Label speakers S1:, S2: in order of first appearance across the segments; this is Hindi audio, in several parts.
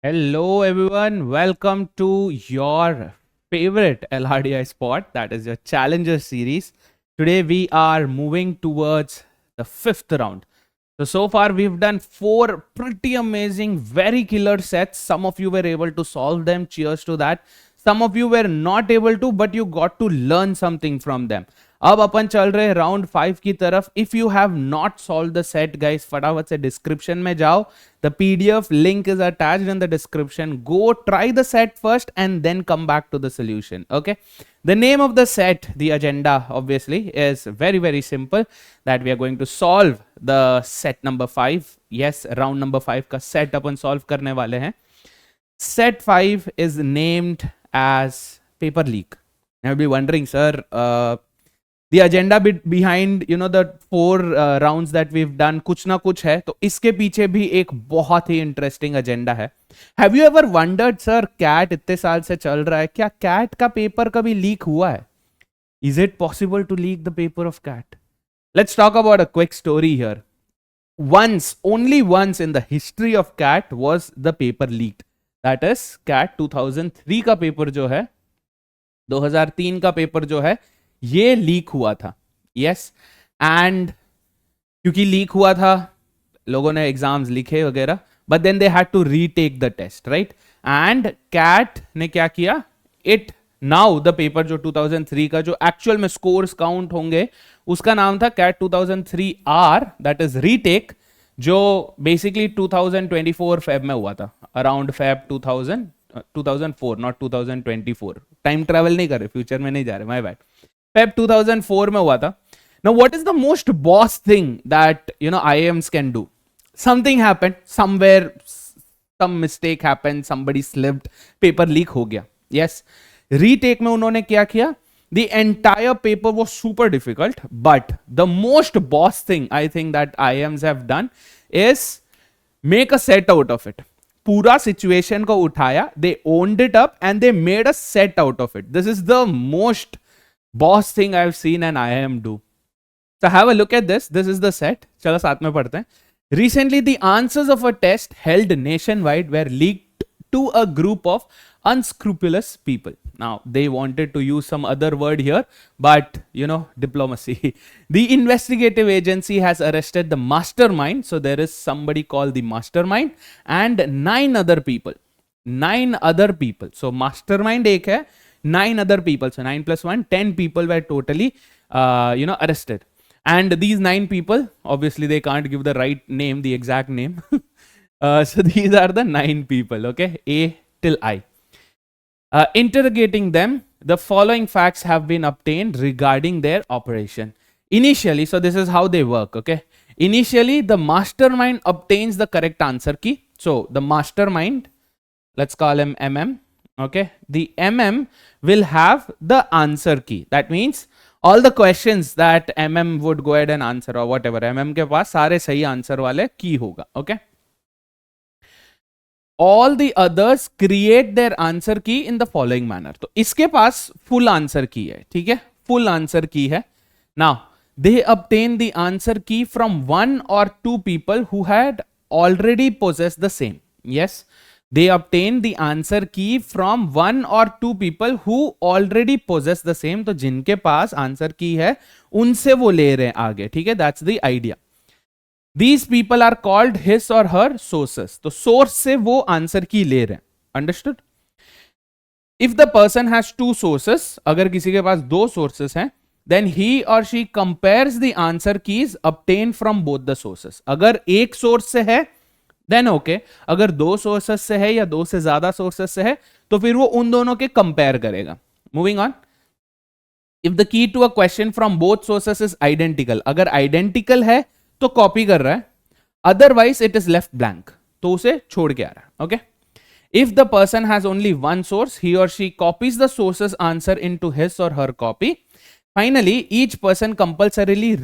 S1: Hello, everyone. Welcome to your favorite LRDI spot, that is your Challenger series. Today, we are moving towards the fifth round. So far, we've done four pretty amazing, very killer sets. Some of you were able to solve them. Cheers to that. Some of you were not able to, but you got to learn something from them. अब अपन चल रहे राउंड 5 की तरफ. If you have not solve the set guys, फटाफट से डिस्क्रिप्शन में जाओ. The PDF link is attached in the description. Go try the set first and then come back to the solution. Okay, the name of the set, the agenda obviously is very simple, that we are going to solve the set number 5. Yes, round number 5 का set अपन solve करने वाले हैं. Set 5 is named as paper leak. You'll be wondering, sir, the agenda behind the 4 rounds that we've done, कुछ ना कुछ है. तो इसके पीछे भी एक बहुत ही इंटरेस्टिंग एजेंडा है. Have you ever wondered, sir, CAT इतने साल से चल रहा है, क्या कैट का पेपर कभी लीक हुआ है? Is it possible to leak the paper of CAT? Let's talk about a quick story here. once only once in the history of cat was the paper leaked. that is cat 2003 का पेपर जो है, 2003 का पेपर जो है, ये लीक हुआ था. यस, एंड क्योंकि लीक हुआ था, लोगों ने एग्जाम्स लिखे वगैरह, but then they had to retake the test, right? And CAT ने क्या किया? इट नाउ द पेपर जो 2003 का जो एक्चुअल में स्कोर्स काउंट होंगे, उसका नाम था CAT 2003 R, that is retake, जो बेसिकली 2024 फेब में हुआ था, around Feb 2004, not 2024. Time travel नहीं कर रहे, फ्यूचर में नहीं जा रहे, माय बैड. फेब 2004 में हुआ था. Now, what is the most boss thing that IIMs can do? Something happened somewhere, some mistake happened, somebody slipped, paper leak हो गया. Yes, retake में उन्होंने क्या किया? The entire paper was super difficult, but the most boss thing I think that IIMs have done is make a set out of it. पूरा सिचुएशन को उठाया, they owned it up and they made a set out of it. This is the most boss thing I've seen an IIM do. So have a look at this. This is the set. चलो साथ में पढ़ते हैं. Recently, the answers of a test held nationwide were leaked to a group of unscrupulous people. Now, they wanted to use some other word here, but diplomacy. The investigative agency has arrested the mastermind. So there is somebody called the mastermind and 9 other people. 9 other people. So mastermind एक है, 9 other people. So 9 plus 1, 10 people were totally arrested. And these 9 people, obviously they can't give the right name, the exact name. So these are the 9 people, okay? A till I. Interrogating them, the following facts have been obtained regarding their operation. Initially, so this is how they work, okay? Initially, the mastermind obtains the correct answer key. So the mastermind, let's call him MM, okay? The MM will have the answer key. That means all the questions that MM would go ahead and answer or whatever, MM के पास सारे सही आंसर वाले की होगा, okay? All the others create their answer key in the following manner. तो इसके पास full answer key है, ठीक है? Full answer key है. Now, they obtain the answer key from 1 or 2 people who had already possessed the same. Yes, they obtain the answer key from 1 or 2 people who already possess the same. तो जिनके पास आंसर की है, उनसे वो ले रहे हैं आगे, ठीक है? That's the idea. These people are called his or her sources. तो source से वो आंसर की ले रहे हैं. Understood? If the person has 2 sources, अगर किसी के पास 2 sources हैं, then he or she compares the answer keys obtained from both the sources. अगर एक source से है, then okay. अगर 2 sources से है या 2 से ज्यादा sources से है, तो फिर वो उन दोनों के compare करेगा. Moving on. If the key to a question from both sources is identical, अगर identical है तो कॉपी कर रहा है, otherwise it is left blank, तो उसे छोड़ के आ रहा है, okay? If the person has only one source, he or she copies the sources answer into his or her copy. Finally each person compulsorily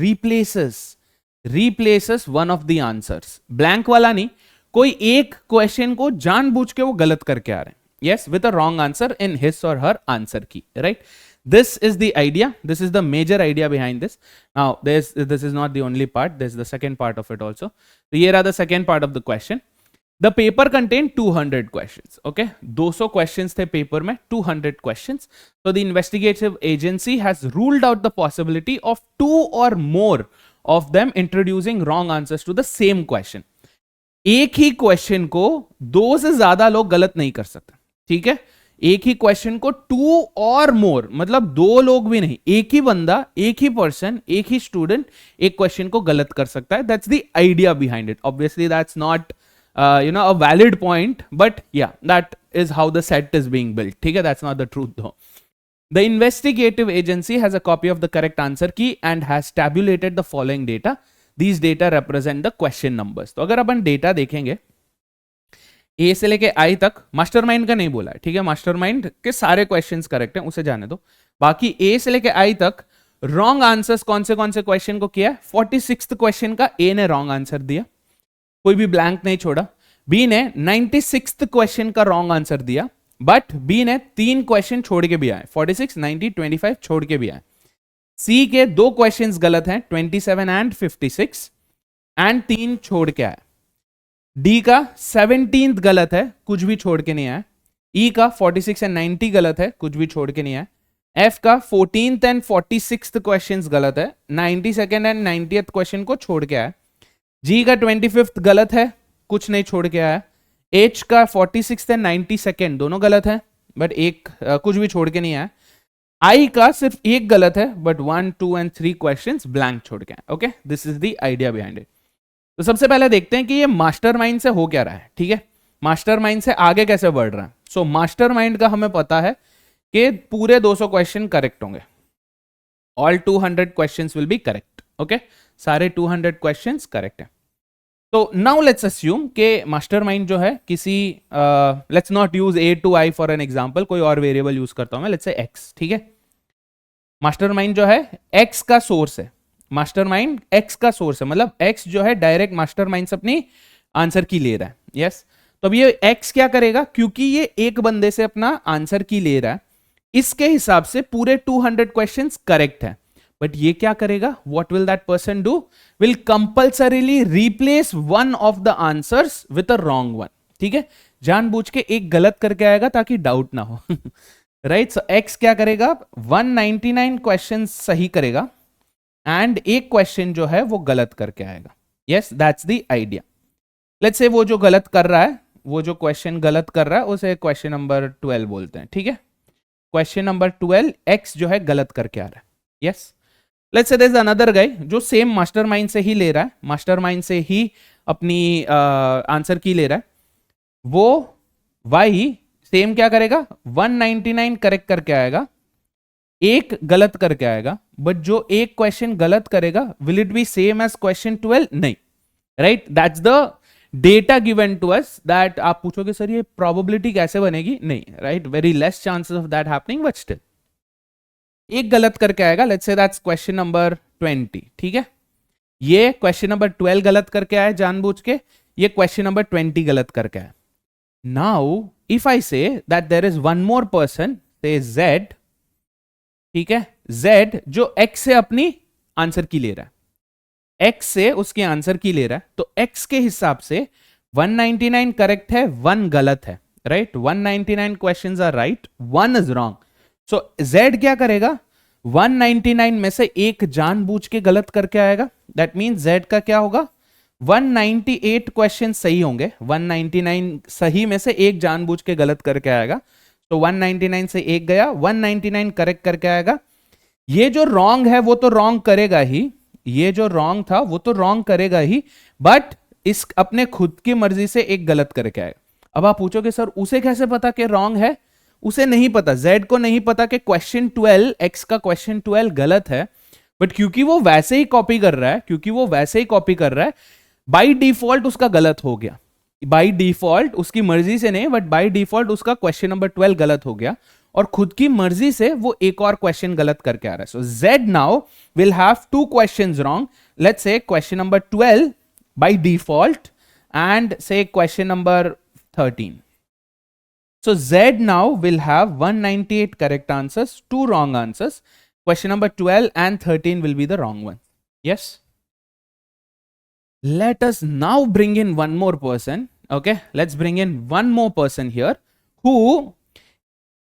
S1: replaces one of the answers. Blank वाला नहीं, कोई एक क्वेश्चन को जानबूझ के वो गलत करके आ रहे हैं. Yes, with a wrong answer in his or her answer key, right? This is the idea. This is the major idea behind this. Now, this is not the only part. There's the second part of it also. So here are the second part of the question. The paper contain 200 questions. Okay, 200 questions थे पेपर में, 200 questions. So the investigative agency has ruled out the possibility of 2 or more of them introducing wrong answers to the same question. एक ही क्वेश्चन को 2 से ज्यादा लोग गलत नहीं कर सकते. ठीक है, एक ही क्वेश्चन को 2 और मोर, मतलब 2 लोग भी नहीं, एक ही बंदा, एक ही पर्सन, एक ही स्टूडेंट एक क्वेश्चन को गलत कर सकता है. That's the idea behind it. Obviously that's not a valid point, but yeah, that is how the set is being built. ठीक है, that's not the truth though. The investigative agency has a copy of the correct answer key and has tabulated the following data. These data represent the question numbers. तो अगर अपन डेटा देखेंगे, ए से लेके आई तक, मास्टरमाइंड का नहीं बोला है, ठीक है, मास्टरमाइंड के सारे क्वेश्चंस करेक्ट हैं, उसे जाने दो. बाकी ए से लेके आई तक रॉन्ग आंसर्स कौन से क्वेश्चन को किया. 46th क्वेश्चन का ए ने रॉन्ग आंसर दिया, कोई भी ब्लैंक नहीं छोड़ा. बी ने 96th क्वेश्चन का रॉन्ग आंसर दिया, बट बी ने 3 क्वेश्चन छोड़ के भी आए, 46, 90, 25 छोड़ के भी आए. सी के 2 क्वेश्चंस गलत हैं, 27 एंड 56, एंड 3 छोड़ के आए. डी का 17th गलत है, कुछ भी छोड़ के नहीं आया. ई का 46 एंड 90 गलत है, कुछ भी छोड़ के नहीं आया. एफ का 14th एंड 46th क्वेश्चंस गलत है, 92nd एंड 90th क्वेश्चन को छोड़ के आया. जी का 25th गलत है, कुछ नहीं छोड़ के आया. एच का 46th एंड 92nd दोनों गलत है, बट एक कुछ भी छोड़ के नहीं आया. आई का सिर्फ एक गलत है, बट 1, 2 एंड 3 क्वेश्चंस ब्लैंक छोड़ के आए. Okay, this is the idea behind it. तो सबसे पहले देखते हैं कि ये मास्टरमाइंड से हो क्या रहा है. ठीक है, मास्टरमाइंड से आगे कैसे बढ़ रहा है. सो मास्टरमाइंड का हमें पता है कि पूरे 200 क्वेश्चन करेक्ट होंगे. All 200 questions will be correct. Okay, सारे 200 क्वेश्चंस करेक्ट है. तो नाउ लेट्स अस्यूम कि मास्टरमाइंड जो है किसी, let's not use A to I for an example, कोई और वेरिएबल यूज करता हूं मैं, लेट्स से एक्स. ठीक है, मास्टरमाइंड जो है एक्स का सोर्स है, मास्टरमाइंड एक्स का सोर्स है, मतलब एक्स जो है डायरेक्ट मास्टरमाइंड से अपनी आंसर की ले रहा है. यस, तो अब ये एक्स क्या करेगा, क्योंकि ये एक बंदे से अपना आंसर की ले रहा है, इसके हिसाब से पूरे 200 क्वेश्चंस करेक्ट है. बट ये क्या करेगा, what will that person do, will compulsorily replace one of the answers with a wrong one. ठीक है, जानबूझ के एक गलत करके आएगा ताकि डाउट ना हो. राइट, सो एक्स क्या करेगा, 199 क्वेश्चन सही करेगा एंड एक क्वेश्चन जो है वो गलत करके आएगा. Yes, that's the idea. Let's say वो जो गलत कर रहा है, वो जो क्वेश्चन गलत कर रहा है उसे क्वेश्चन नंबर 12 बोलते हैं. ठीक है, क्वेश्चन नंबर 12 एक्स जो है गलत करके आ रहा है. Yes, let's say there is another guy जो सेम मास्टरमाइंड से ही ले रहा है, मास्टरमाइंड से ही अपनी आंसर की ले रहा है. वो वाई सेम क्या करेगा, 199 करेक्ट करके आएगा, एक गलत करके आएगा. बट जो एक क्वेश्चन गलत करेगा, will it be same as question 12? नहीं. Right, that's the data given to us. That आप पूछोगे सर ये प्रोबेबिलिटी कैसे बनेगी, नहीं, right, very less chances of that happening, but still एक गलत करके आएगा. Let's say that's question number 20. ठीक है, ये क्वेश्चन नंबर 12 गलत करके आया जानबूझ के, ये क्वेश्चन नंबर 20 गलत करके आया. Now if I say that there is one more person, say Z. ठीक है, जेड जो एक्स से अपनी आंसर की ले रहा है, एक्स से उसके आंसर की ले रहा है, तो एक्स के हिसाब से 199 करेक्ट है, 1 गलत है. Right, 199 questions are right, 1 is wrong. So Z क्या करेगा, 199 में से एक जानबूझ के गलत करके आएगा. दैट मींस जेड का क्या होगा, 198 क्वेश्चन सही होंगे, 199 सही में से एक जानबूझ के गलत करके आएगा. तो 199 से एक गया, 199 करेक्ट करके आएगा. ये जो रॉन्ग है वो तो रॉन्ग करेगा ही, ये जो रॉन्ग था वो तो रॉन्ग करेगा ही, बट इस अपने खुद की मर्जी से एक गलत करके आएगा. अब आप पूछोगे सर उसे कैसे पता कि रॉन्ग है, उसे नहीं पता, जेड को नहीं पता कि क्वेश्चन 12, एक्स का क्वेश्चन 12 गलत है. बट क्योंकि वो वैसे ही कॉपी कर रहा है, क्योंकि वो वैसे ही कॉपी कर रहा है, बाय डिफॉल्ट उसका गलत हो गया. बाय डिफॉल्ट, उसकी मर्जी से नहीं, बट बाय डिफॉल्ट उसका क्वेश्चन नंबर 12 गलत हो गया, और खुद की मर्जी से वो एक और क्वेश्चन गलत करके आ रहा है. So Z now will have 2 questions wrong. Let's say question number 12 by default and say question number 13. So Z now will have 198 correct answers, 2 wrong answers. Question number 12 and 13 will be the wrong one. Yes. Let us now bring in one more person. Okay, let's bring in one more person here who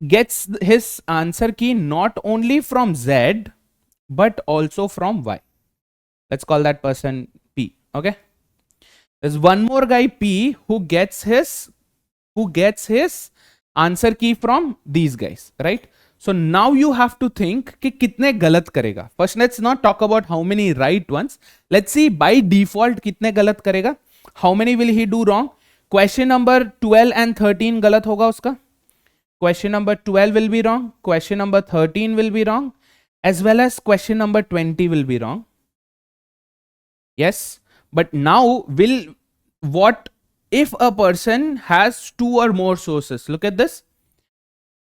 S1: gets his answer key not only from Z but also from Y. Let's call that person P. Okay, there's one more guy P who gets his answer key from these guys, right? So now you have to think कि कितने गलत करेगा. First let's not talk about how many right ones. Let's see by default कितने गलत करेगा. How many will he do wrong? Question number 12 and 13 गलत होगा उसका. Question number 12 will be wrong. Question number 13 will be wrong. As well as question number 20 will be wrong. Yes. But now what if a person has two or more sources? Look at this.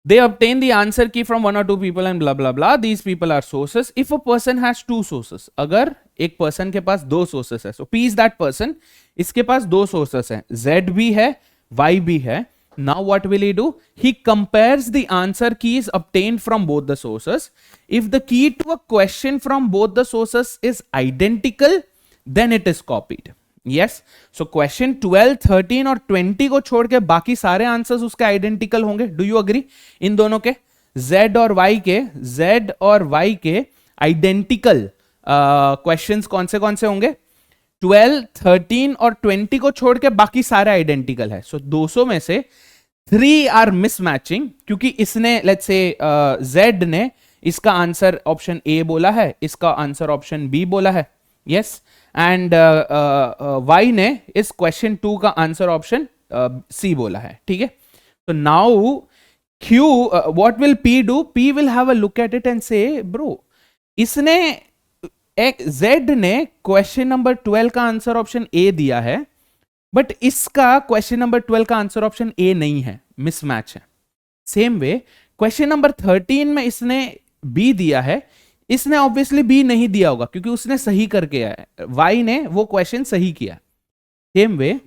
S1: They obtain the answer key from one or two people and blah blah blah. These people are sources. If a person has two sources, अगर एक person के पास दो sources है, so P is that person. इसके पास दो sources हैं, Z भी है, Y भी है. Now what will he do? He compares the answer keys obtained from both the sources. If the key to a question from both the sources is identical, then it is copied. Yes. So question 12, 13 और 20 को छोड़ के बाकी सारे आंसर्स उसके आइडेंटिकल होंगे. Do you agree? इन दोनों के Z और Y के आइडेंटिकल क्वेश्चंस कौन से होंगे? 12, 13 और 20 को छोड़ के बाकी सारे आइडेंटिकल है. सो 200 में से 3 आर मिसमैचिंग क्योंकि इसने लेट्स से Z ने इसका आंसर ऑप्शन A बोला है, इसका आंसर ऑप्शन B बोला है. यस. एंड Y ने इस क्वेश्चन 2 का आंसर ऑप्शन C बोला है. ठीक है. तो now Q what will P do? P will have a look at it and से ब्रो, इसने Z ने क्वेश्चन नंबर 12 का आंसर ऑप्शन A दिया है, बट इसका क्वेश्चन नंबर 12 का आंसर ऑप्शन A नहीं है, मिसमैच है. सेम वे क्वेश्चन नंबर 13 में इसने B दिया है, इसने ऑब्वियसली B नहीं दिया होगा क्योंकि उसने सही करके आया है, Y ने वो क्वेश्चन सही किया. सेम वे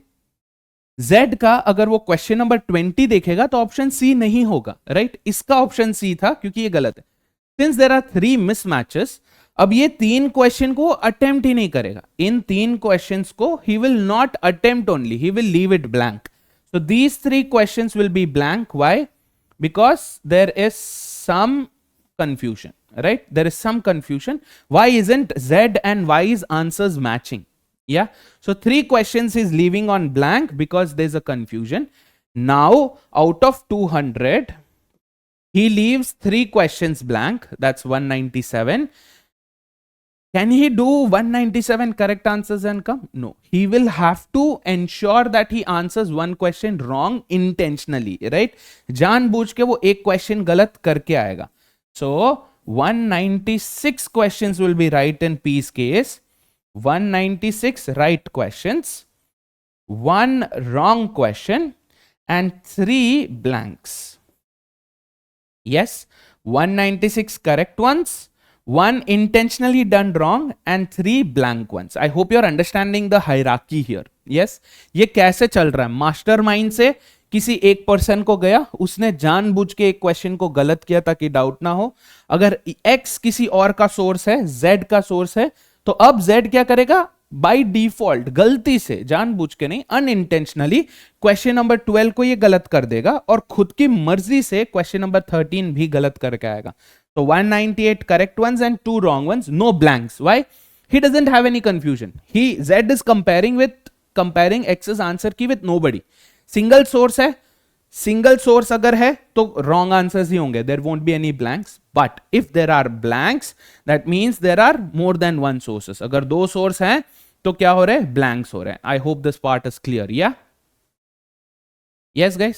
S1: Z का अगर वो क्वेश्चन नंबर 20 देखेगा तो ऑप्शन C नहीं होगा, राइट? इसका ऑप्शन C था क्योंकि ये गलत है. सिंस देयर आर 3 मिसमैचेस, अब ये 3 क्वेश्चन को अटेम्प्ट ही नहीं करेगा. इन 3 क्वेश्चंस को he will not attempt only, he will leave it blank. So these 3 questions will be blank. Why? Because there is some confusion, right? There is some confusion. Why isn't Z and Y's answers matching? Yeah. So 3 questions is leaving on blank because there's a confusion. Now, out of 200, he leaves 3 questions blank. That's 197. Can he do 197 correct answers and come? No. He will have to ensure that he answers one question wrong intentionally, right? जानबूझ के वो एक question गलत करके आएगा. So 196 questions will be right in P's case. 196 right questions, 1 wrong question, and 3 blanks. Yes, 196 correct ones, 1 intentionally done wrong, and 3 blank ones. I hope you're understanding the hierarchy here. Yes, ये कैसे चल रहा है? मास्टरमाइंड से किसी एक पर्सन को गया, उसने जानबूझ के एक क्वेश्चन को गलत किया ताकि डाउट ना हो. अगर X किसी और का सोर्स है, Z का सोर्स है, तो अब Z क्या करेगा? बाय डिफॉल्ट गलती से, जानबूझ के नहीं, अनइंटेंशनली क्वेश्चन नंबर 12 को ये गलत कर देगा और खुद की मर्जी से क्वेश्चन नंबर 13 भी गलत करके आएगा. तो 198 correct ones and 2 wrong ones, no blanks. Why? He doesn't have any confusion. Z is comparing X's answer की विद नोबडी. सिंगल सोर्स है, सिंगल सोर्स अगर है तो रॉन्ग आंसर्स ही होंगे, there won't be any blanks. But if there are blanks, that means there are more than 1 sources. अगर 2 सोर्स हैं तो क्या हो रहे हैं? ब्लैंक्स हो रहे हैं. I hope this part is clear. Yeah yes guys,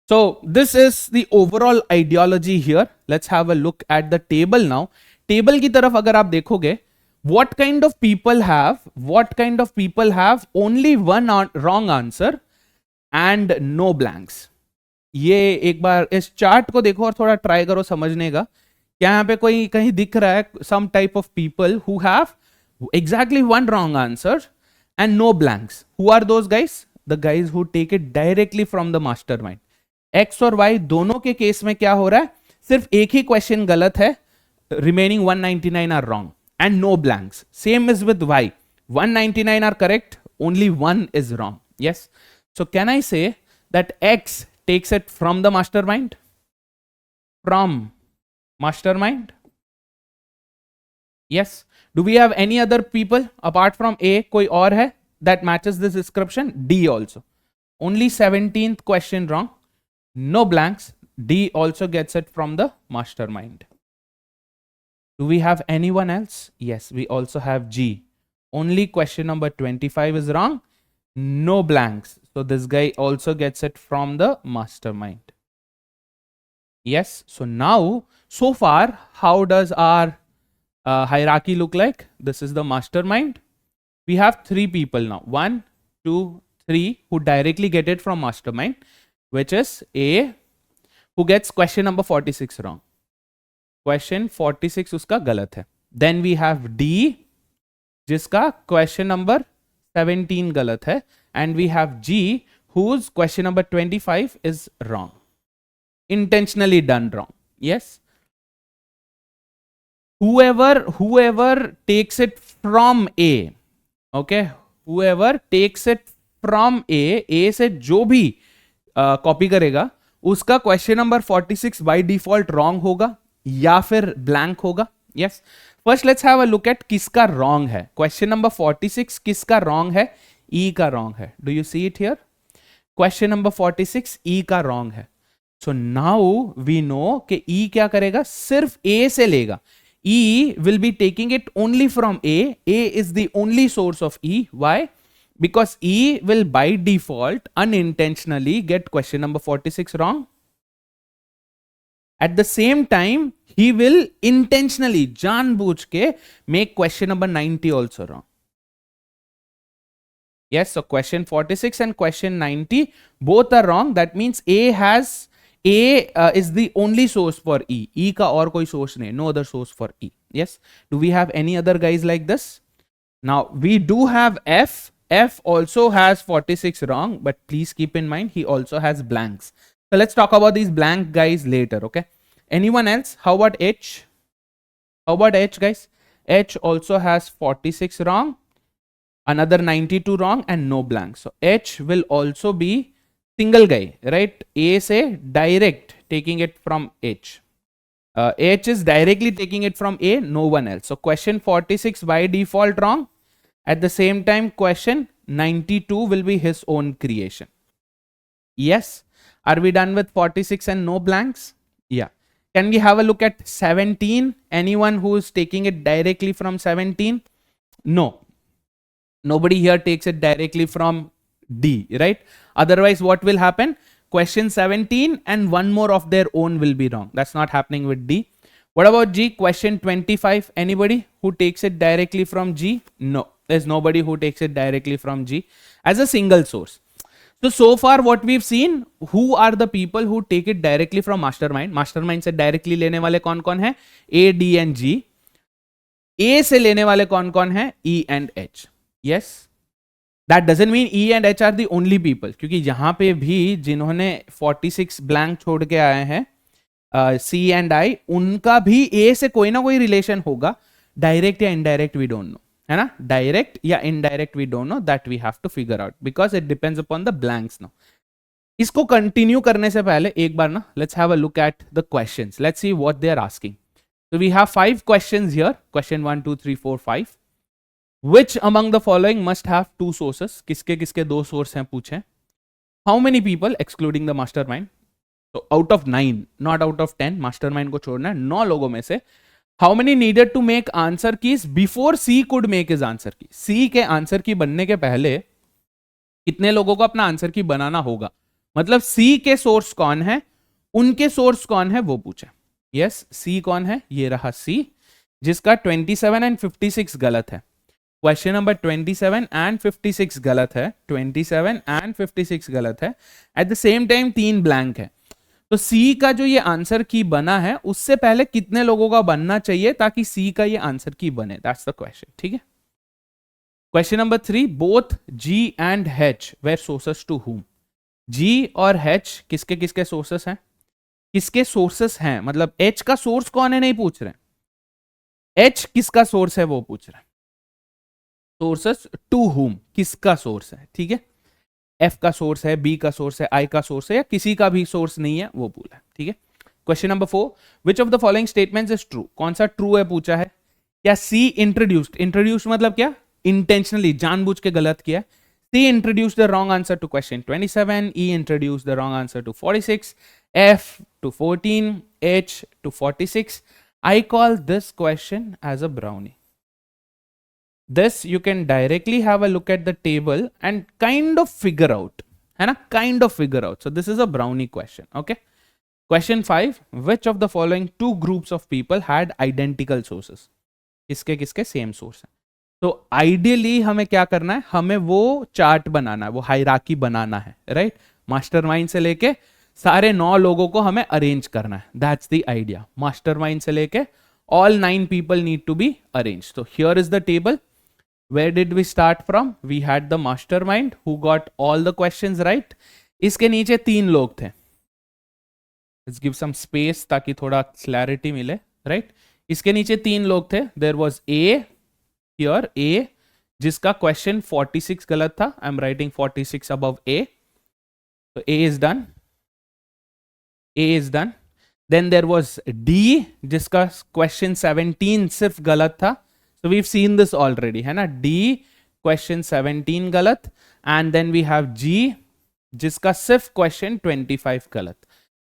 S1: so this is the overall ideology here. Let's have a look at the table now. Table की तरफ अगर आप देखोगे, what kind of people have only one wrong answer and no blanks? ये एक बार इस चार्ट को देखो और थोड़ा ट्राई करो समझने का. क्या यहाँ पे कोई कहीं दिख रहा है some type of people who have exactly one wrong answer and no blanks? Who are those guys? The guys who take it directly from the mastermind. X और Y दोनों के केस में क्या हो रहा है? सिर्फ एक ही क्वेश्चन गलत है, remaining 199 are wrong and no blanks. Same is with Y. 199 are correct, only 1 is wrong. Yes. So can I say that X takes it from the mastermind? From mastermind? Yes. Do we have any other people apart from A? कोई और है that matches this description? D also. Only 17th question wrong. No blanks. D also gets it from the mastermind. Do we have anyone else? Yes, we also have G. Only question number 25 is wrong. No blanks. So this guy also gets it from the mastermind. Yes. So now, so far, how does our hierarchy look like? This is the mastermind. We have three people now. 1, 2, 3 who directly get it from mastermind, which is A, who gets question number 46 wrong. Question 46 उसका गलत है. Then we have D, जिसका question number 17 गलत है. And we have G, whose question number 25 is wrong. Intentionally done wrong. Yes. Whoever takes it from A, okay, whoever takes it from A से जो भी कॉपी करेगा उसका question number 46 by default wrong होगा या फिर ब्लैंक होगा. Yes. First let's have a look eight किसका रॉन्ग है. क्वेश्चन नंबर 46 किसका रॉन्ग है? ई का रॉन्ग है. Do you see it here? Question number 46 ई का रॉन्ग है. सो नाउ वी नो कि ई क्या करेगा? सिर्फ ए से लेगा. E will be taking it only from A. A is the only source of E. Why? Because E will by default unintentionally get question number 46 wrong. At the same time, he will intentionally, जानबूझ के, make question number 90 also wrong. Yes, so question 46 and question 90 both are wrong. That means A is the only source for E. E का और कोई source नहीं. No other source for E. Yes. Do we have any other guys like this? Now we do have F. F also has 46 wrong, but please keep in mind he also has blanks. So let's talk about these blank guys later. Okay. Anyone else? How about H? How about H, guys? H also has 46 wrong, another 92 wrong, and no blanks. So H will also be single guy, right? A से direct taking it from H. H is directly taking it from A, no one else. So question 46 by default wrong. At the same time, question 92 will be his own creation. Yes. Are we done with 46 and no blanks? Yeah. Can we have a look at 17? Anyone who is taking it directly from 17? No. Nobody here takes it directly from D, right? Otherwise, what will happen? Question 17 and one more of their own will be wrong. That's not happening with D. What about G? Question 25. Anybody who takes it directly from G? No. There's nobody who takes it directly from G as a single source. So far what we've seen, who are the people who take it directly from mastermind? Mastermind से directly लेने वाले कौन कौन है? A, D and G. A से लेने वाले कौन कौन है? E and H. Yes. That doesn't mean E and H are the only people, क्योंकि यहाँ पे भी जिन्होंने 46 blank छोड़ के आए हैं C and I, उनका भी A से कोई ना कोई रिलेशन होगा. डायरेक्ट या इनडायरेक्ट वी डोंट नो, है ना? डायरेक्ट या indirect we don't know, that we have to figure out because it depends upon the blanks now. इसको कंटिन्यू करने से पहले एक बार ना let's have a look at the questions. Let's see what they are asking. So we have 5 questions here. Question 1 2 3 4 5. Which among the following must have 2 sources? किसके किसके 2 सोर्स हैं पूछें. How many people excluding the mastermind? So out of 9, not out of 10, mastermind को छोड़ना है. 9 लोगों में से how many needed to make answer keys before C could make his answer key? C के आंसर की बनने के पहले कितने लोगों को अपना आंसर की बनाना होगा? मतलब C के सोर्स कौन है, उनके सोर्स कौन है, वो पूछे. यस, C कौन है? ये रहा C, जिसका 27 एंड 56 गलत है. क्वेश्चन नंबर 27 एंड 56 गलत है. 27 एंड 56 गलत है. At the same time 3 blank है. तो सी का जो ये आंसर की बना है उससे पहले कितने लोगों का बनना चाहिए ताकि सी का ये आंसर की बने? That's the question. ठीक है. Question number 3, both G and H were sources to whom? G और एच किसके किसके सोर्सेस हैं? किसके सोर्सेस हैं, मतलब एच का सोर्स कौन है नहीं पूछ रहे. एच किसका सोर्स है वो पूछ रहे हैं. सोर्सेस टू हुम, किसका सोर्स है. ठीक है. एफ का सोर्स है, बी का सोर्स है, आई का सोर्स है, या किसी का भी सोर्स नहीं है वो बोला है, ठीक है। Question number 4, which of the following statements is true, कौन सा ट्रू है पूछा है। क्या सी इंट्रोड्यूस्ड, इंट्रोड्यूस्ड मतलब क्या, इंटेंशनली जानबूझ के गलत किया। C introduced the wrong answer to question 27, E introduced the wrong answer to 46, F to 14, H to 46. I call this question as a brownie. This you can directly have a look at the table and kind of figure out, है ना, kind of figure out. So this is a brownie question. Okay. Question 5. Which of the following two groups of people had identical sources? किसके किसके सेम सोर्स है। तो आइडियली हमें क्या करना है, हमें वो चार्ट बनाना है, वो हायरार्की बनाना है, राइट। मास्टरमाइंड से लेके सारे 9 लोगों को हमें अरेंज करना है, दैट्स द आइडिया। मास्टरमाइंड से लेके all 9 people need to be arrange. तो here is the table, where did we start from, we had the mastermind who got all the questions right. इसके नीचे 3 लोग थे, लेट्स गिव सम स्पेस ताकि थोड़ा क्लैरिटी मिले, राइट। इसके नीचे 3 लोग थे, there was A, here A, जिसका क्वेश्चन 46 गलत था, I am writing 46 above A, तो A is done, A is done. Then there was D, जिसका क्वेश्चन 17 सिर्फ गलत था, so we've seen this already, है ना। D क्वेश्चन 17 गलत, and then we have G, जिसका सिर्फ क्वेश्चन 25 गलत।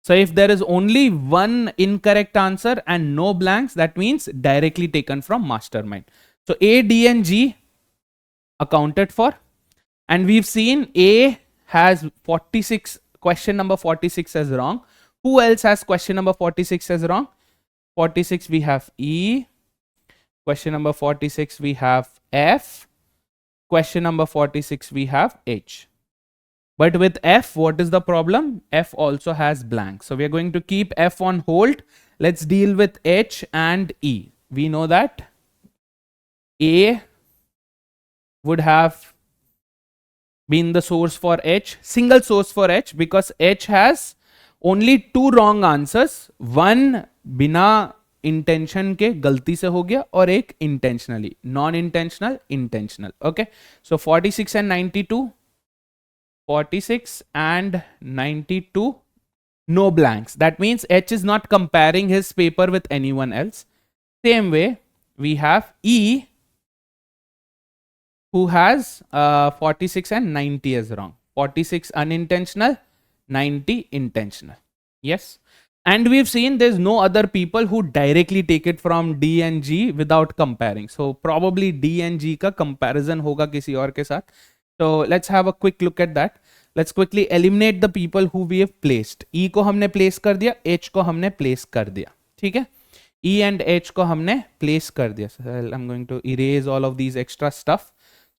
S1: So if there is only one incorrect answer and no blanks, that means directly taken from mastermind. So A, D and G accounted for, and we've seen A has 46, question number 46 as wrong. Who else has question number 46 as wrong? 46 we have E. Question number 46 we have F. Question number 46 we have H. But with F, what is the problem? F also has blank. So we are going to keep F on hold. Let's deal with H and E. We know that A would have been the source for H, single source for H, because H has only 2 wrong answers, one बिना इंटेंशन के गलती से हो गया और एक intentionally, non intentional intentional. Okay, so 46 and 92, 46 and 92, no blanks. That means H is not comparing his paper with anyone else. Same way, we have E, who has 46 and 90 as wrong. 46 unintentional, 90 intentional. Yes, and we've seen there's no other people who directly take it from D and G without comparing, so probably D and G का comparison होगा किसी और के साथ। So let's have a quick look at that. Let's quickly eliminate the people who we have placed. E को हमने place कर दिया, H को हमने place कर दिया, ठीक है। E and H को हमने place कर दिया। So I'm going to erase all of these extra stuff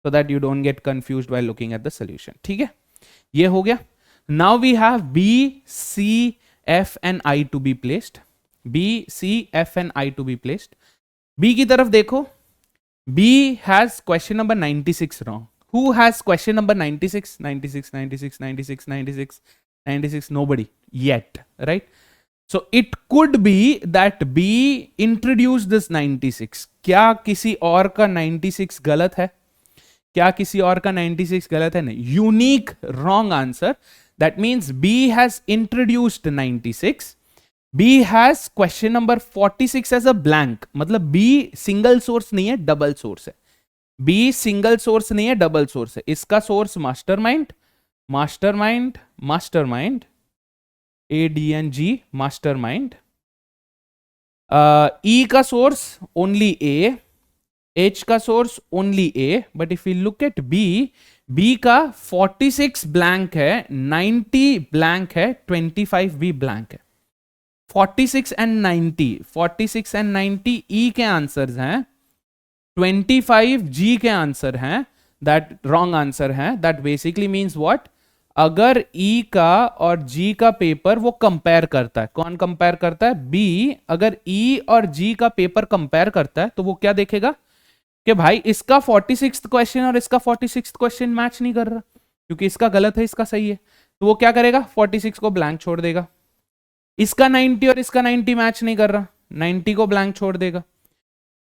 S1: so that you don't get confused while looking at the solution, ठीक है। ये हो गया। Now we have B, C, F and I to be placed. B, C, F and I to be placed. B की तरफ देखो, B has question number 96 wrong. Who has question number 96? 96, 96, 96, 96, 96, nobody yet, right? So it could be that B introduced this 96. क्या किसी और का 96 गलत है? क्या किसी और का 96 गलत है? नहीं, unique wrong answer. That means B has introduced 96. B has question number 46 as a blank. मतलब B सिंगल सोर्स नहीं है, डबल सोर्स है। B सिंगल सोर्स नहीं है, डबल सोर्स है। इसका source mastermind, mastermind, mastermind, A, D and G, mastermind. E का सोर्स ओनली A, H का source only A, but if you look at B का 46 ब्लैंक है, 90 ब्लैंक है, 25 भी ब्लैंक है। 46 एंड 90, 46 एंड 90 E के आंसर्स हैं, 25 G के आंसर हैं, दैट रॉन्ग आंसर है। दैट बेसिकली मीन्स व्हाट, अगर E का और G का पेपर वो कंपेयर करता है, कौन कंपेयर करता है? B। अगर E और G का पेपर कंपेयर करता है तो वो क्या देखेगा कि भाई इसका 46th क्वेश्चन और इसका 46th क्वेश्चन मैच नहीं कर रहा, क्योंकि इसका गलत है, इसका सही है, तो वो क्या करेगा? 46 को ब्लैंक छोड़ देगा। इसका 90 और इसका 90 मैच नहीं कर रहा, 90 को ब्लैंक छोड़ देगा।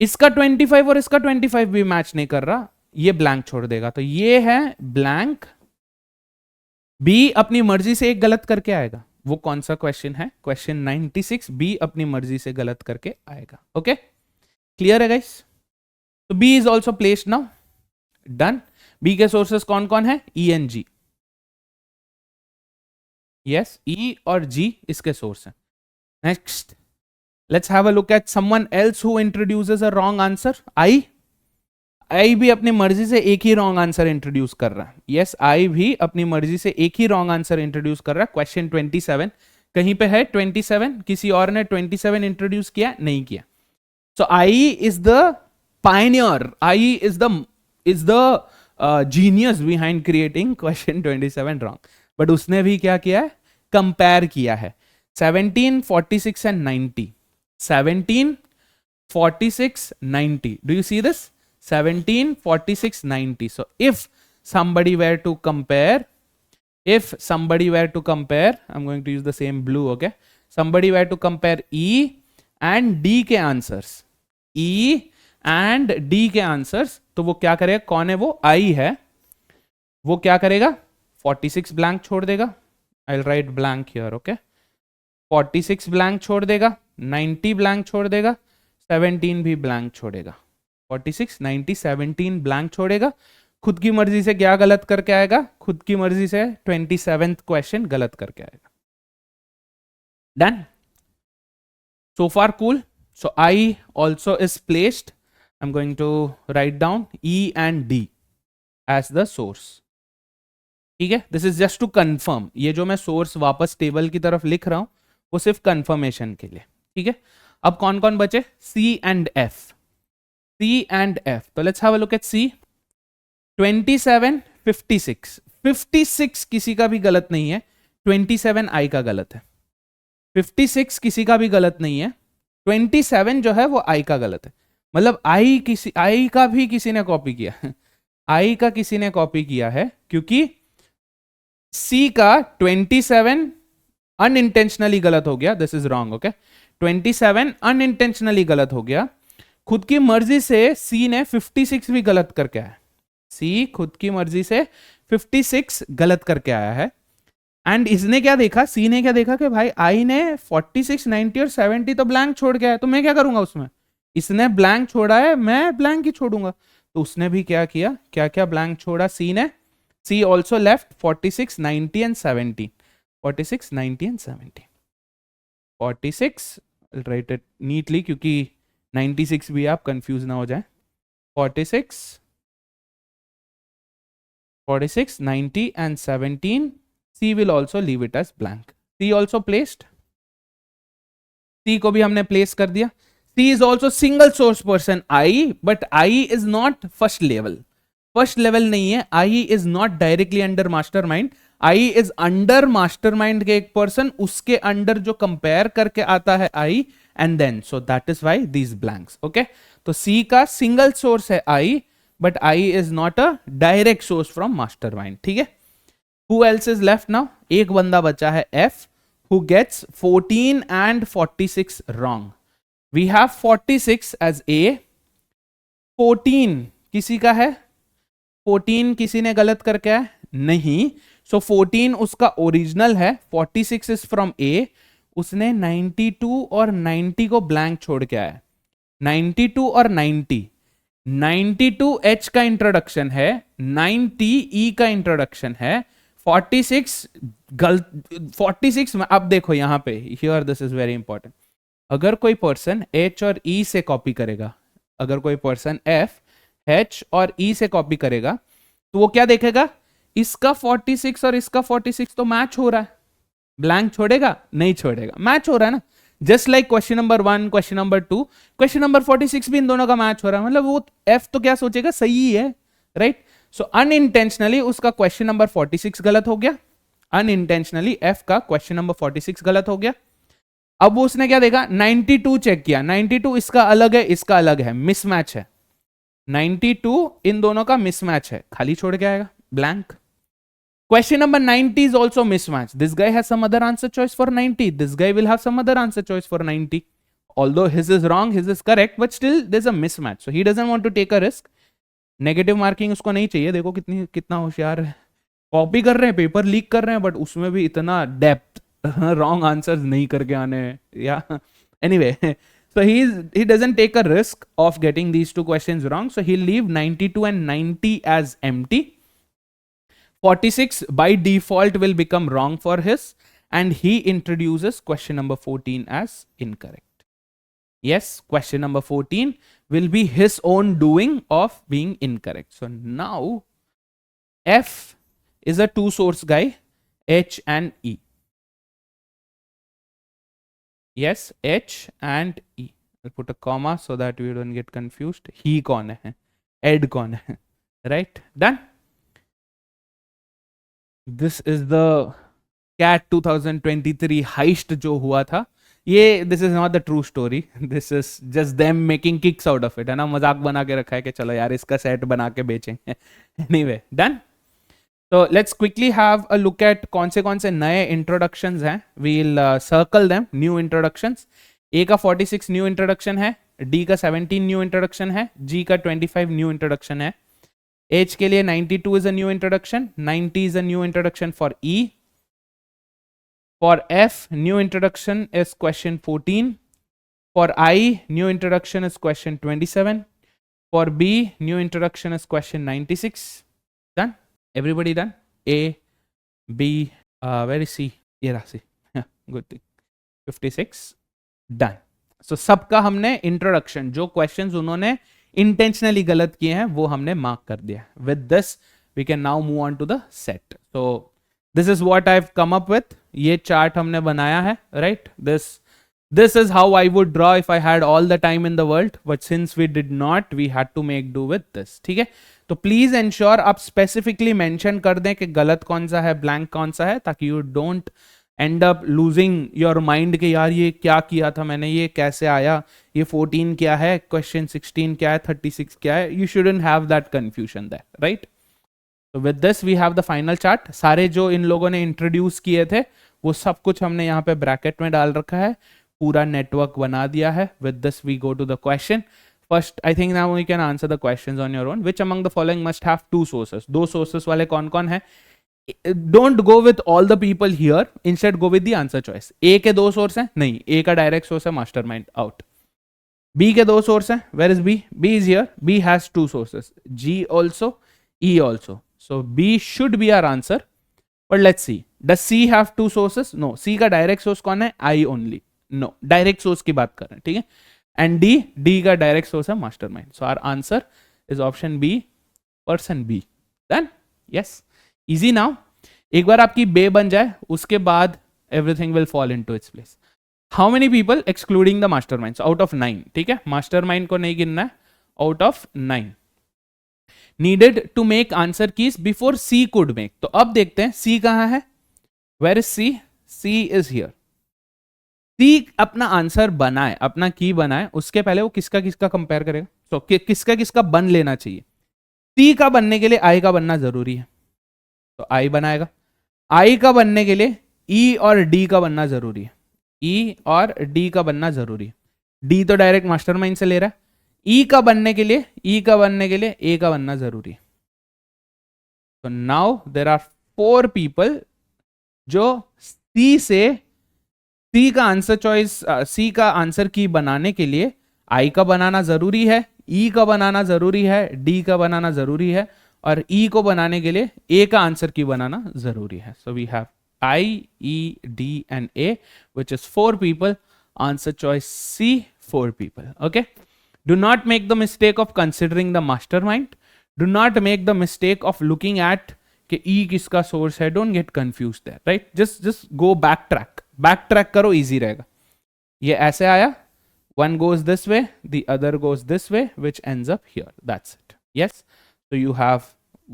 S1: इसका 25 और इसका 25 भी मैच नहीं कर रहा, ये ब्लैंक छोड़ देगा। तो ये है ब्लैंक बी अपनी मर्जी से एक गलत करके आएगा। वो कौन सा क्वेश्चन है? क्वेश्चन 96, बी अपनी मर्जी से गलत करके आएगा। ओके, क्लियर है गाइस? तो B is also placed now, done. B के सोर्सेस कौन कौन है? E and ji. यस, ई और जी इसके सोर्स हैं। Next, let's have a look at someone else who introduces a wrong answer. I भी अपनी मर्जी से एक ही रॉन्ग आंसर इंट्रोड्यूस कर रहा है। यस, आई भी अपनी मर्जी से एक ही रॉन्ग आंसर इंट्रोड्यूस कर रहा है। क्वेश्चन 27 कहीं पे है 27, किसी और ने 27 इंट्रोड्यूस किया? नहीं किया। So I is the pioneer, I is the genius behind creating question 27 wrong. But उसने भी क्या किया है? कंपेयर किया है 17, 46 and 90। 17, 46, 90. Do you see this? 17, 46, 90. So if somebody were to compare, I'm going to use the same blue, okay? Somebody were to compare E and D के answers, E and D के answers, तो वो क्या करेगा? कौन है वो? I है। वो क्या करेगा? 46 ब्लैंक छोड़ देगा। I'll write blank here, okay? 46 blank छोड़ देगा, 90 ब्लैंक छोड़ देगा, 17 भी ब्लैंक छोड़ेगा। 46, 90, 17 ब्लैंक छोड़ेगा। खुद की मर्जी से क्या गलत करके आएगा? खुद की मर्जी से 27th क्वेश्चन गलत करके आएगा। Done? So far cool. So I also is placed. I am going to write down E and D as the source. ठीक है, this is just to confirm. ये जो मैं सोर्स वापस टेबल की तरफ लिख रहा हूं वो सिर्फ कंफर्मेशन के लिए। ठीक है, अब कौन कौन बचे? C and F. C and F, तो let's have a look at C. 27, 56, 56 किसी का भी गलत नहीं है, 27 आई का गलत है। 56 किसी का भी गलत नहीं है, 27 जो है वो आई का गलत है। मतलब आई का भी किसी ने कॉपी किया आई का किसी ने कॉपी किया है, क्योंकि सी का 27 अनइंटेंशनली गलत हो गया। This is wrong, okay? 27 unintentionally गलत हो गया। खुद की मर्जी से सी ने 56 भी गलत करके आया। सी खुद की मर्जी से 56 गलत करके आया है। एंड इसने क्या देखा? सी ने क्या देखा कि भाई आई ने 46, 90 और 70 तो ब्लैंक छोड़ गया है, तो मैं क्या करूंगा उसमें? इसने ब्लैंक छोड़ा है, मैं ब्लैंक ही छोड़ूंगा। तो उसने भी क्या किया? क्या क्या ब्लैंक छोड़ा सी ने? C also left 46, 90 and 70। 46, 90 and 70। 46, write it neatly क्योंकि 96 भी आप कंफ्यूज ना हो जाए। 46, 46, 90 and 17. C will also leave it as blank. C also placed. C को भी हमने place कर दिया। C is also single source person I, but I is not first level. First level नहीं है। I is not directly under mastermind. I is under mastermind के एक person, उसके under जो compare करके आता है I, and then so that is why these blanks. Okay? तो C का single source है I, but I is not a direct source from mastermind. ठीक है? Who else is left now? एक बंदा बचा है F, who gets 14 and 46 wrong. We have 46 as A. 14 किसी का है? 14 किसी ने गलत करके है? नहीं। So 14 उसका ओरिजिनल है। 46 is from A. उसने 92 और 90 को ब्लैंक छोड़ के आया। 92 और 90, 92 H का इंट्रोडक्शन है, 90 E का इंट्रोडक्शन है, 46 46 में। अब देखो यहां पे, here this is very important. अगर कोई पर्सन H और E से कॉपी करेगा, अगर कोई पर्सन F H और E से कॉपी करेगा, तो वो क्या देखेगा? इसका 46 और इसका 46 तो मैच हो रहा है। ब्लैंक छोड़ेगा? नहीं छोड़ेगा, मैच हो रहा है ना। Just like question number 1, question number 2, question number 46 भी इन दोनों का मैच हो रहा है। मतलब वो F तो क्या सोचेगा? सही है, राइट? सो अनइंटेंशनली उसका क्वेश्चन नंबर 46 गलत हो गया। अनइंटेंशनली F का क्वेश्चन नंबर 46 गलत हो गया। अब वो उसने क्या देखा? 92 चेक किया। 92 इसका अलग है, इसका अलग है, मिसमैच है। 92 इन दोनों का मिसमैच है, खाली छोड़ के आएगा, blank. Question number 90 is also mismatch. This guy has some other answer choice for 90. This guy will have some other answer choice for 90. Although his is wrong, his is correct, but still there's a mismatch. So he doesn't want to take a risk. Negative marking उसको नहीं चाहिए। देखो कितना होशियार है। कॉपी कर रहे हैं, पेपर लीक कर रहे हैं, बट उसमें भी इतना डेप्थ रॉन्ग आंसर्स नहीं करके आने हैं, या anyway. So he doesn't take a risk of getting these two questions wrong. So he'll leave 92 and 90 as empty. 46 by default will become wrong for his, and he introduces question number 14 as incorrect. Yes, question number 14 will be his own doing of being incorrect. So now F is a two source guy, H and E. Yes, H and E. I'll put a comma so that we don't get confused. He कौन है, Ed कौन है, right? Done. This is the CAT 2023 heist जो हुआ था. ये this is not the true story. This is just them making kicks out of it. है ना, मजाक बना के रखा है कि चलो यार इसका सेट बना के बेचेंगे. Anyway, done. So let's quickly have a look at कौन से नए introductions हैं. We'll circle them, new introductions. A का 46 new introduction है, D का 17 new introduction है, G का 25 new introduction है. H के लिए 92 is a new introduction, 90 is a new introduction for E. For F, new introduction is question 14. For I, new introduction is question 27. For B, new introduction is question 96. Done? Everybody done? A, B, where is C? ये रहा C. Good thing. 56. Done. So सबका हमने इंट्रोडक्शन, जो क्वेश्चंस उन्होंने इंटेंशनली गलत किए हैं वो हमने मार्क कर दिया. With this we can now move on to the set. So this is what I have come up with. ये चार्ट हमने बनाया है, right? This is how I would draw if I had all the time in the world, but since we did not, we had to make do with this. ठीक है, तो प्लीज एंश्योर आप स्पेसिफिकली मेंशन कर दें कि गलत कौन सा है, ब्लैंक कौन सा है, ताकि you don't and up losing your mind के यार ये क्या किया था मैंने, ये कैसे आया, ये 14 क्या है, क्वेश्चन 16 क्या है, 36 क्या है. You shouldn't have that confusion that, right? तो with this we have the final chart. सारे जो इन लोगों ने इंट्रोड्यूस किए थे वो सब कुछ हमने यहाँ पे ब्रैकेट में डाल रखा है, पूरा नेटवर्क बना दिया है. With this we go to the question. First I think now you can answer the questions on your own. Which among the following must have two sources? दो सोर्सेस वाले कौन कौन है? Don't go with all the people here, instead go with the answer choice. A के दो सोर्स हैं, नहीं, A का डायरेक्ट सोर्स है मास्टरमाइंड, आउट. B के दो सोर्स हैं, where is B? B is here. B has two sources, G also, E also. So B should be our answer. But let's see, does C have two sources? No. C का डायरेक्ट सोर्स कौन है? I only. No, direct source की बात कर रहे हैं, ठीक है. And D का डायरेक्ट सोर्स है mastermind. So our answer is option B, person B. Done? Yes. Easy now. एक बार आपकी बे बन जाए उसके बाद everything will fall into its place. How many people excluding the masterminds? Out of 9. ठीक है, मास्टरमाइंड को नहीं गिनना है. Out of 9 needed to make answer keys before C could make. तो अब देखते हैं सी कहां है. Where is C? C is here. C अपना आंसर बनाए, अपना की बनाए, उसके पहले वो किसका किसका कंपेयर करेगा. तो किसका किसका बन लेना चाहिए. सी का बनने के लिए आई का बनना जरूरी है, तो आई बनाएगा. आई का बनने के लिए ई और डी का बनना जरूरी है. ई और डी का बनना जरूरी है. डी तो डायरेक्ट मास्टरमाइंड से ले रहा है. ई का बनने के लिए ए का बनना जरूरी है. तो नाउ देर आर 4 पीपल जो सी का आंसर चॉइस, सी का आंसर की बनाने के लिए आई का बनाना जरूरी है, ई का बनाना जरूरी है, डी का बनाना जरूरी है, और ई को बनाने के लिए ए का आंसर की बनाना जरूरी है. So we have I, E, D and A, which is 4 people. Answer choice C, 4 people. Okay, do not make the mistake of considering the mastermind. Do not make the mistake of looking at कि ई किसका सोर्स है. Don't get confuse there, right? Just go back track करो, इजी रहेगा. ये ऐसे आया, one goes this way, the other goes this way, which ends up here. That's it. Yes. So you have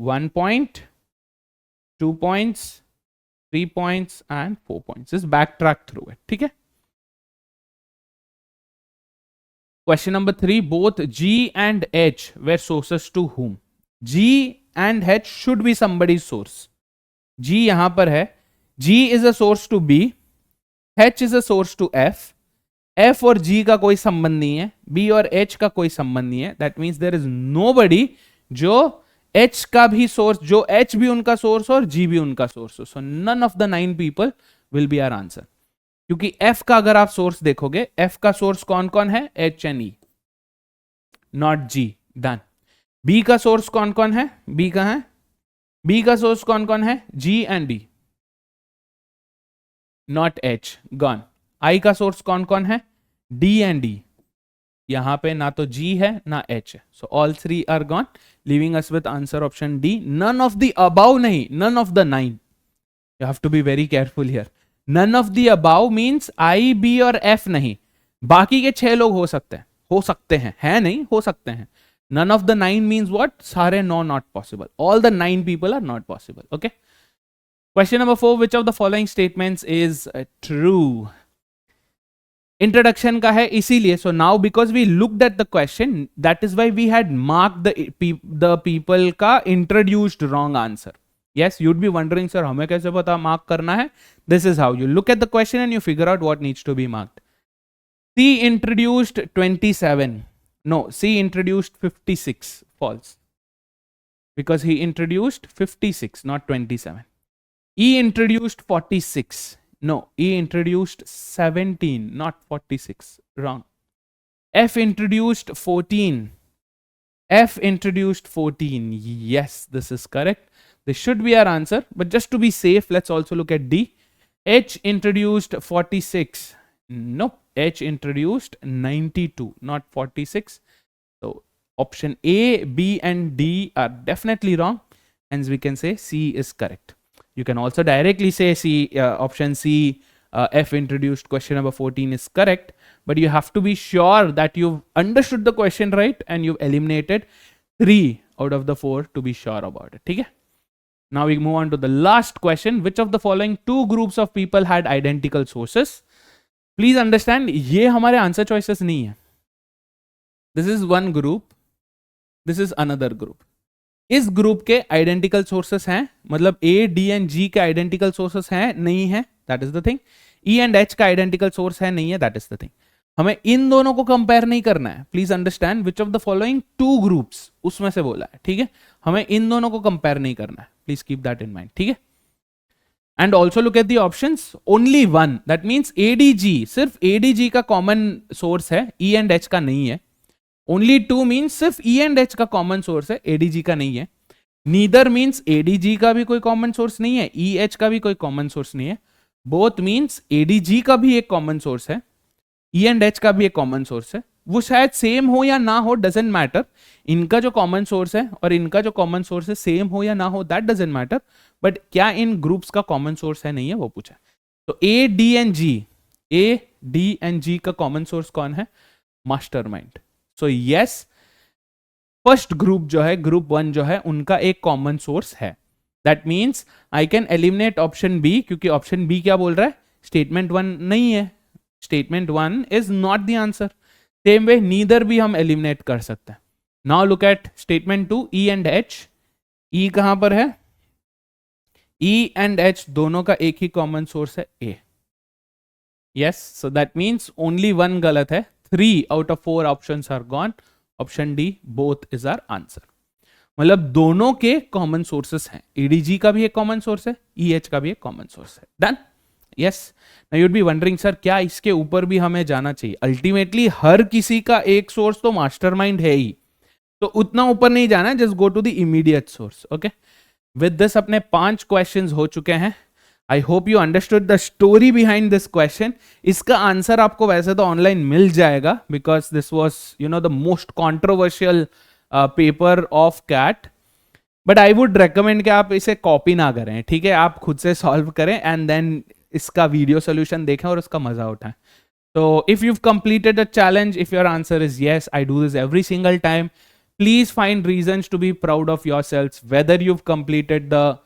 S1: 1 point, 2 points, 3 points, and 4 points. Just backtrack through it. ठीक है? Question number 3. Both G and H were sources to whom? G and H should be somebody's source. G यहां पर है. G is a source to B. H is a source to F. F और G का कोई संबंध नहीं है, B और H का कोई संबंध नहीं है. That means there is nobody जो H का भी सोर्स, जो H भी उनका सोर्स हो और G भी उनका सोर्स हो. So none of the 9 people will be our answer. क्योंकि F का अगर आप सोर्स देखोगे, F का सोर्स कौन कौन है? H and E, not G. Done. B का सोर्स कौन कौन है? B का है, B का सोर्स कौन कौन है? G and D, not H. Gone. I का सोर्स कौन कौन है? D and D. यहां पे ना तो G है ना H है. So all three are gone, leaving us with answer option D. None of the above नहीं, none of the 9. You have to be very careful here. None of the above means I, B और F नहीं. बाकी के 6 लोग हो सकते हैं, है नहीं, हो सकते हैं. None of the 9 means what? सारे 9 not possible. All the 9 people are not possible. Okay. Question number 4, which of the following statements is true? Introduction का है इसीलिए. So now because we looked at the question, that is why we had mark the people का introduced wrong answer. Yes, you'd be wondering, sir, हमें कैसे पता मार्क करना है? This is how you look at the question and you figure out what needs to be marked. C introduced 27. No, C introduced 56. False. Because he introduced 56, not 27. E introduced 46. No, E introduced 17, not 46. Wrong. F introduced 14. F introduced 14. Yes, this is correct. This should be our answer, but just to be safe, let's also look at D. H introduced 46. Nope. H introduced 92, not 46. So option A, B, and D are definitely wrong. Hence, we can say C is correct. You can also directly say C, option C, F introduced question number 14 is correct, but you have to be sure that you've understood the question right and you've eliminated 3 out of the 4 to be sure about it. Okay? Now we move on to the last question. Which of the following 2 groups of people had identical sources? Please understand, ये हमारे answer choices नहीं है. This is one group. This is another group. इस ग्रुप के आइडेंटिकल सोर्सेस हैं, मतलब A, D एंड G के आइडेंटिकल सोर्सेस हैं नहीं है, that is the thing. E and H का आइडेंटिकल सोर्स है नहीं है, दैट इज द थिंग. हमें इन दोनों को कंपेयर नहीं करना है. Please understand, which of the following 2 groups, उसमें से बोला है. ठीक है, हमें इन दोनों को कंपेयर नहीं करना है. Please keep that in mind. ठीक है. And also look at the options. Only one, that means ADG, सिर्फ ADG का कॉमन सोर्स है, E एंड H का नहीं है. ओनली 2 मीन्स सिर्फ E एंड H का कॉमन सोर्स है, ADG का नहीं है. नीदर मीन्स ADG का भी कोई कॉमन सोर्स नहीं है, EH का भी कोई कॉमन सोर्स नहीं है. बोथ मीन्स ADG का भी एक कॉमन सोर्स है, E एंड H का भी एक कॉमन सोर्स है. वो शायद सेम हो या ना हो, डजेंट मैटर. इनका जो कॉमन सोर्स है और इनका जो कॉमन सोर्स है सेम हो या ना हो, दैट डजेंट मैटर. बट क्या इन ग्रुप्स का कॉमन सोर्स है, नहीं है, वो पूछा. तो A, D एंड G का कॉमन सोर्स कौन है? Mastermind. So yes, first group जो है, ग्रुप 1 जो है, उनका एक कॉमन सोर्स है. That means I can eliminate option B, क्योंकि ऑप्शन बी क्या बोल रहा है? स्टेटमेंट 1 नहीं है. Statement 1 is not the answer. Same way neither भी हम एलिमिनेट कर सकते हैं. Now look at statement 2, E and H. E कहां पर है? E एंड H दोनों का एक ही कॉमन सोर्स है, A. Yes, so that means only 1 गलत है. 3 out of 4 options are gone. Option D, both is our answer. मतलब दोनों के कॉमन सोर्सेस हैं. ADG का भी एक कॉमन सोर्स है, EH का भी एक कॉमन सोर्स है. Done. Yes. Now you would be wondering, sir क्या इसके ऊपर भी हमें जाना चाहिए? अल्टीमेटली हर किसी का एक सोर्स तो मास्टरमाइंड है ही, तो उतना ऊपर नहीं जाना है. Just go to the immediate source. Okay. With this अपने 5 क्वेश्चंस हो चुके हैं. I hope you understood the story behind this question. इसका आंसर आपको वैसे तो ऑनलाइन मिल जाएगा, because this was the most controversial paper of CAT. But I would recommend कि आप इसे कॉपी ना करें. ठीक है, आप खुद से सॉल्व करें एंड देन इसका वीडियो सोल्यूशन देखें और उसका मजा उठाएं. So if you've completed the challenge, if your answer is yes, I do this every single time, please find reasons to be proud of yourselves, whether you've completed the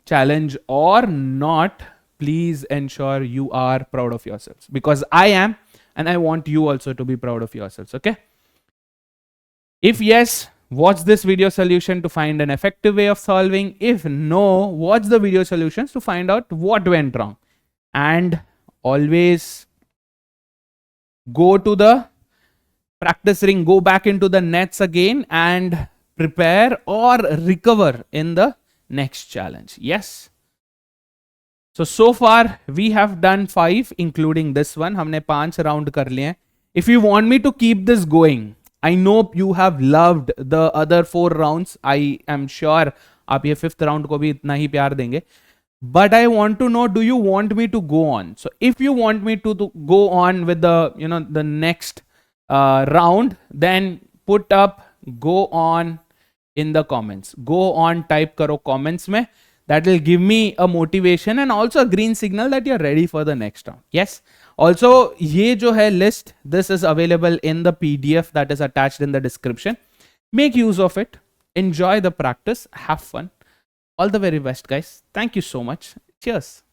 S1: challenge or not. Please ensure you are proud of yourselves, because I am, and I want you also to be proud of yourselves. Okay. If yes, watch this video solution to find an effective way of solving. If no, watch the video solutions to find out what went wrong. And always go to the practice ring, go back into the nets again and prepare or recover in the next challenge. Yes. So far we have done 5 including this one. हमने 5 round कर लिए हैं. If you want me to keep this going, I know you have loved the other 4 rounds. I am sure आप ये 5th round को भी इतना ही प्यार देंगे. But I want to know, do you want me to go on? So if you want me to go on with the next round, then put up go on in the comments. Go on type karo comments mein. That will give me a motivation and also a green signal that you're ready for the next round. Yes. Also, ye jo hai list, this is available in the PDF that is attached in the description. Make use of it. Enjoy the practice. Have fun. All the very best, guys. Thank you so much. Cheers.